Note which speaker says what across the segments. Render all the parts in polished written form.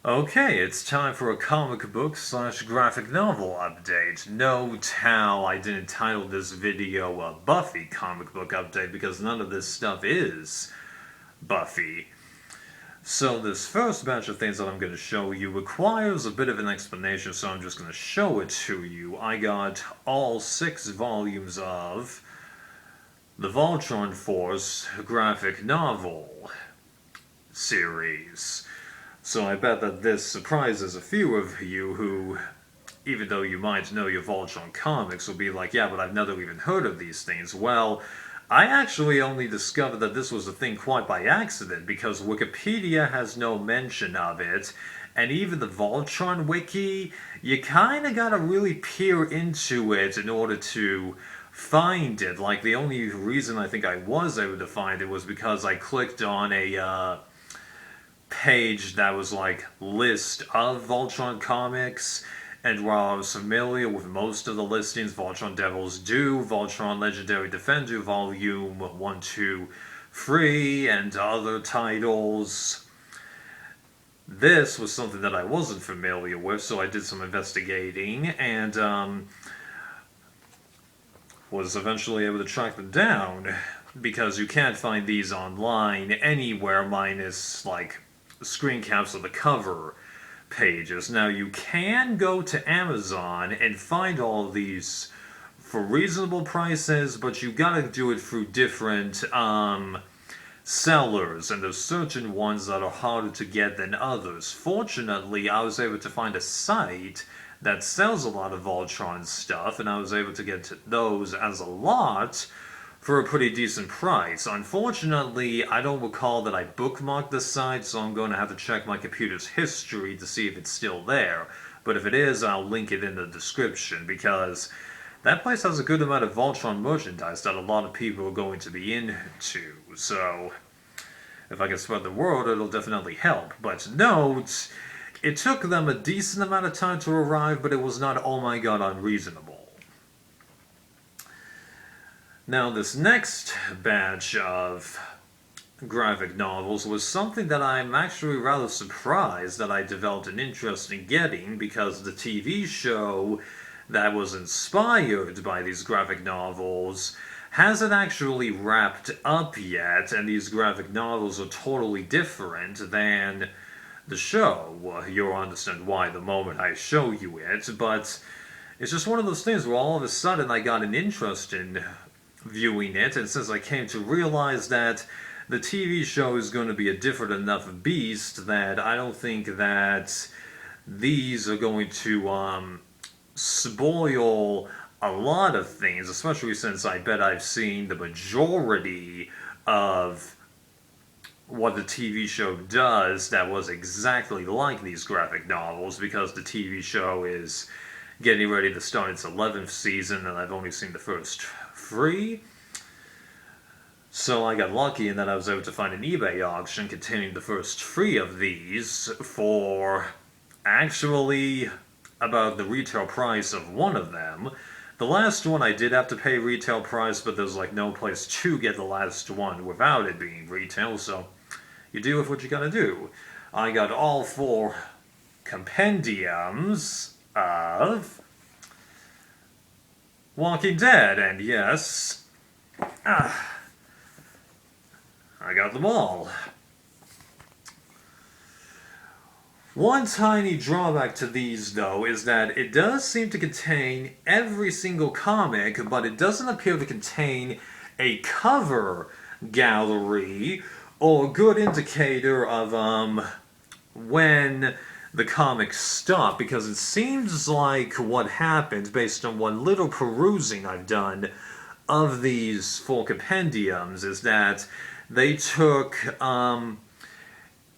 Speaker 1: Okay, it's time for a comic book slash graphic novel update. Note how I didn't title this video a Buffy comic book update because none of this stuff is Buffy. So this first batch of things that I'm going to show you requires a bit of an explanation, so I'm just going to show it to you. I got all 6 volumes of the Voltron Force graphic novel series. So I bet that this surprises a few of you who, even though you might know your Voltron comics, will be like, yeah, but I've never even heard of these things. Well, I actually only discovered that this was a thing quite by accident, because Wikipedia has no mention of it, and even the Voltron wiki, you kinda gotta really peer into it in order to find it. Like, the only reason I think I was able to find it was because I clicked on a, page that was like list of Voltron comics, and while I was familiar with most of the listings, Voltron Devil's Due, Voltron Legendary Defender Volume 1, 2, 3, and other titles, this was something that I wasn't familiar with, so I did some investigating and was eventually able to track them down, because you can't find these online anywhere minus like screen caps of the cover pages. Now you can go to Amazon and find all of these for reasonable prices, but you gotta do it through different sellers, and there's certain ones that are harder to get than others. Fortunately, I was able to find a site that sells a lot of Voltron stuff, and I was able to get those as a lot for a pretty decent price. Unfortunately, I don't recall that I bookmarked the site, so I'm going to have to check my computer's history to see if it's still there. But if it is, I'll link it in the description, because that place has a good amount of Voltron merchandise that a lot of people are going to be into. So if I can spread the word, it'll definitely help. But note, it took them a decent amount of time to arrive, but it was not, oh my god, unreasonable. Now, this next batch of graphic novels was something that I'm actually rather surprised that I developed an interest in getting, because the TV show that was inspired by these graphic novels hasn't actually wrapped up yet, and these graphic novels are totally different than the show. You'll understand why the moment I show you it, but it's just one of those things where all of a sudden I got an interest in viewing it, and since I came to realize that the TV show is going to be a different enough beast that I don't think that these are going to spoil a lot of things, especially since I bet I've seen the majority of what the TV show does that was exactly like these graphic novels, because the TV show is getting ready to start its 11th season, and I've only seen the first 3. So I got lucky in that I was able to find an eBay auction containing the first 3 of these for actually about the retail price of one of them. The last one I did have to pay retail price, but there's like no place to get the last one without it being retail, so you do with what you gotta do. I got all 4 compendiums of Walking Dead, and yes, I got them all. One tiny drawback to these, though, is that it does seem to contain every single comic, but it doesn't appear to contain a cover gallery or a good indicator of when the comics stop, because it seems like what happened, based on what little perusing I've done of these 4 compendiums, is that they took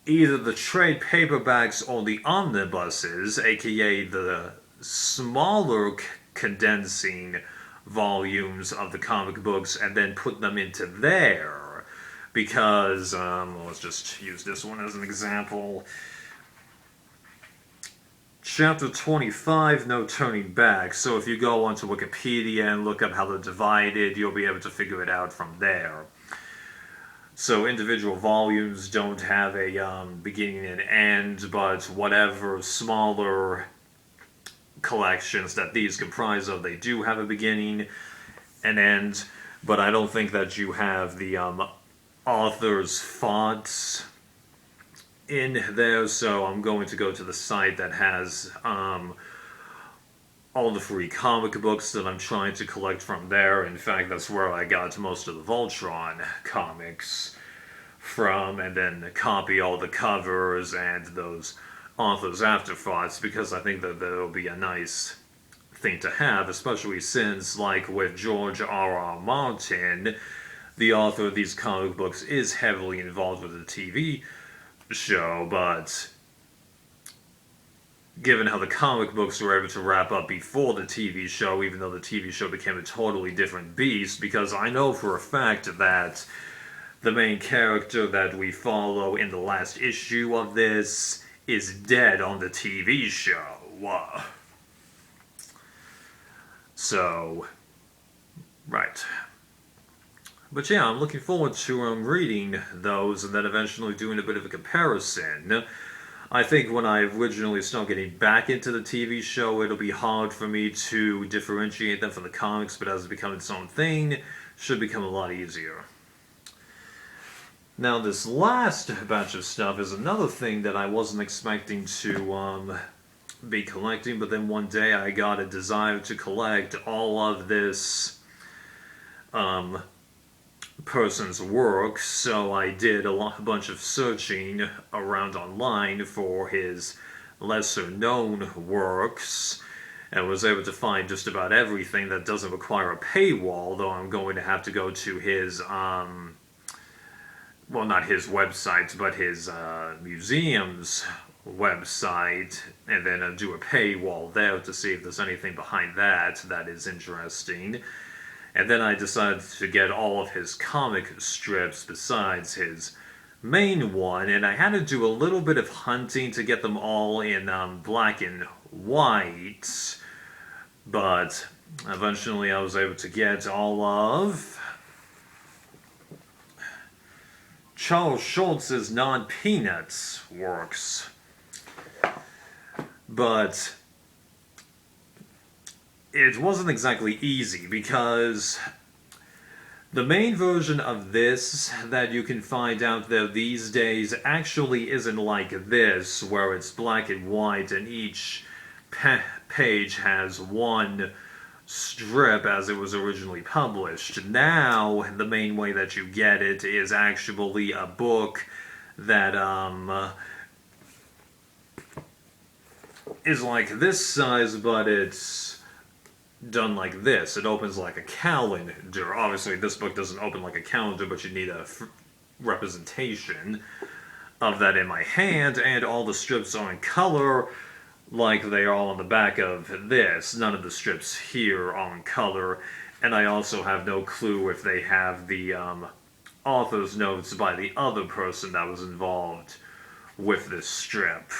Speaker 1: either the trade paperbacks or the omnibuses, aka the smaller condensing volumes of the comic books, and then put them into there. Because, let's just use this one as an example. Chapter 25, No Turning Back. So if you go onto Wikipedia and look up how they're divided, you'll be able to figure it out from there. So individual volumes don't have a beginning and end, but whatever smaller collections that these comprise of, they do have a beginning and end. But I don't think that you have the author's fonts in there, so I'm going to go to the site that has all the free comic books that I'm trying to collect from there. In fact, that's where I got most of the Voltron comics from, and then copy all the covers and those authors' afterthoughts, because I think that that'll be a nice thing to have, especially since, like with George R.R. Martin, the author of these comic books is heavily involved with the TV show, but given how the comic books were able to wrap up before the TV show, even though the TV show became a totally different beast, because I know for a fact that the main character that we follow in the last issue of this is dead on the TV show. So, right. But yeah, I'm looking forward to reading those and then eventually doing a bit of a comparison. I think when I originally start getting back into the TV show, it'll be hard for me to differentiate them from the comics, but as it becomes its own thing, it should become a lot easier. Now, this last batch of stuff is another thing that I wasn't expecting to be collecting, but then one day I got a desire to collect all of this person's work, so I did a bunch of searching around online for his lesser known works and was able to find just about everything that doesn't require a paywall, though I'm going to have to go to his well, not his website, but his museum's website, and then do a paywall there to see if there's anything behind that that is interesting. And then I decided to get all of his comic strips besides his main one, and I had to do a little bit of hunting to get them all in black and white, but eventually I was able to get all of Charles Schulz's Non-Peanuts works. But it wasn't exactly easy, because the main version of this that you can find out there these days actually isn't like this, where it's black and white and each page has one strip as it was originally published. Now, the main way that you get it is actually a book that is like this size, but it's done like this. It opens like a calendar. Obviously, this book doesn't open like a calendar, but you need a representation of that in my hand, and all the strips are in color like they are all on the back of this. None of the strips here are in color, and I also have no clue if they have the author's notes by the other person that was involved with this strip.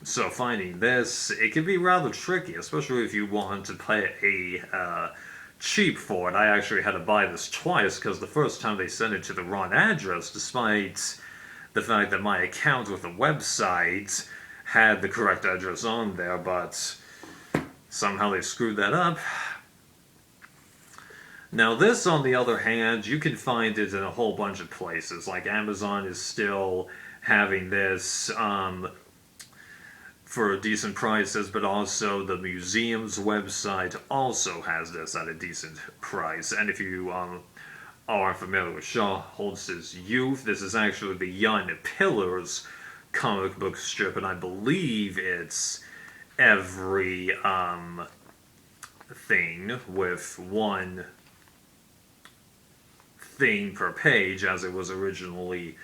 Speaker 1: So finding this, it can be rather tricky, especially if you want to pay a cheap for it. I actually had to buy this twice because the first time they sent it to the wrong address, despite the fact that my account with the website had the correct address on there, but somehow they screwed that up. Now this, on the other hand, you can find it in a whole bunch of places. Like Amazon is still having this for decent prices, but also the museum's website also has this at a decent price. And if you are familiar with Shaw Holz's Youth, this is actually the Young Pillars comic book strip, and I believe it's every thing with one thing per page as it was originally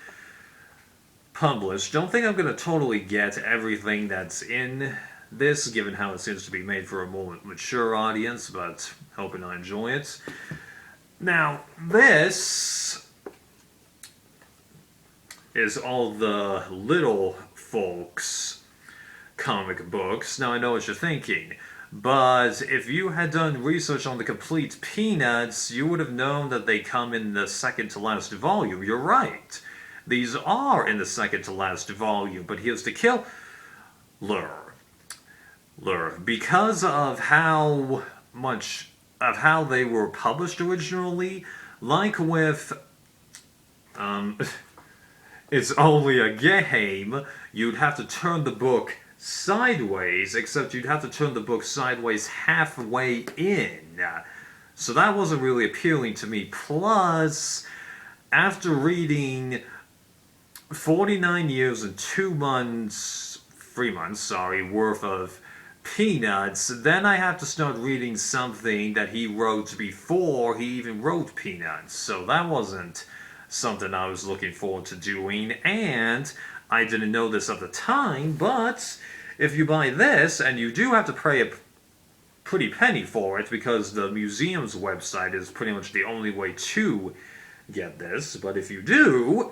Speaker 1: published. Don't think I'm going to totally get everything that's in this, given how it seems to be made for a more mature audience, but hoping I enjoy it. Now, this is all the little folks comic books. Now, I know what you're thinking, But if you had done research on the complete Peanuts, you would have known that they come in the second to last volume. You're right. These are in the second to last volume, but here's the killer. Because of how they were published originally, like with It's Only a Game, you'd have to turn the book sideways, except you'd have to turn the book sideways halfway in. So that wasn't really appealing to me. Plus, after reading 49 years and 3 months, worth of Peanuts, then I have to start reading something that he wrote before he even wrote Peanuts. So that wasn't something I was looking forward to doing, and I didn't know this at the time, but if you buy this, and you do have to pay a pretty penny for it, because the museum's website is pretty much the only way to get this, but if you do,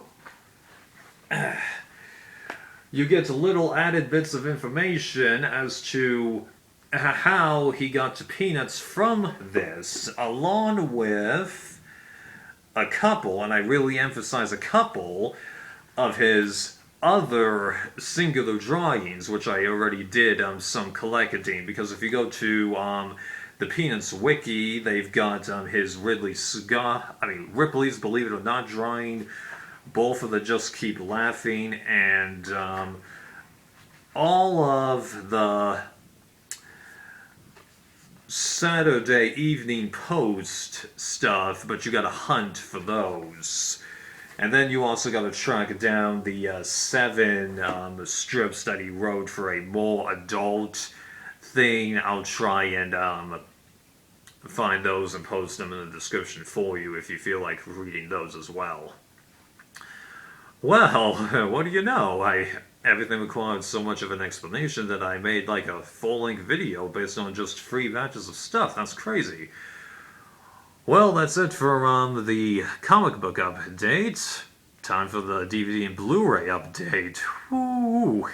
Speaker 1: you get little added bits of information as to how he got to Peanuts from this, along with a couple, and I really emphasize a couple, of his other singular drawings, which I already did some collecting, because if you go to the Peanuts wiki, they've got his Ripley's Believe It or Not drawing, both of the Just Keep Laughing, and all of the Saturday Evening Post stuff, but you gotta hunt for those. And then you also gotta track down the 7 strips that he wrote for a more adult thing. I'll try and find those and post them in the description for you if you feel like reading those as well. Well, what do you know? Everything required so much of an explanation that I made like a full-length video based on just 3 batches of stuff. That's crazy. Well, that's it for the comic book update. Time for the DVD and Blu-ray update. Woo!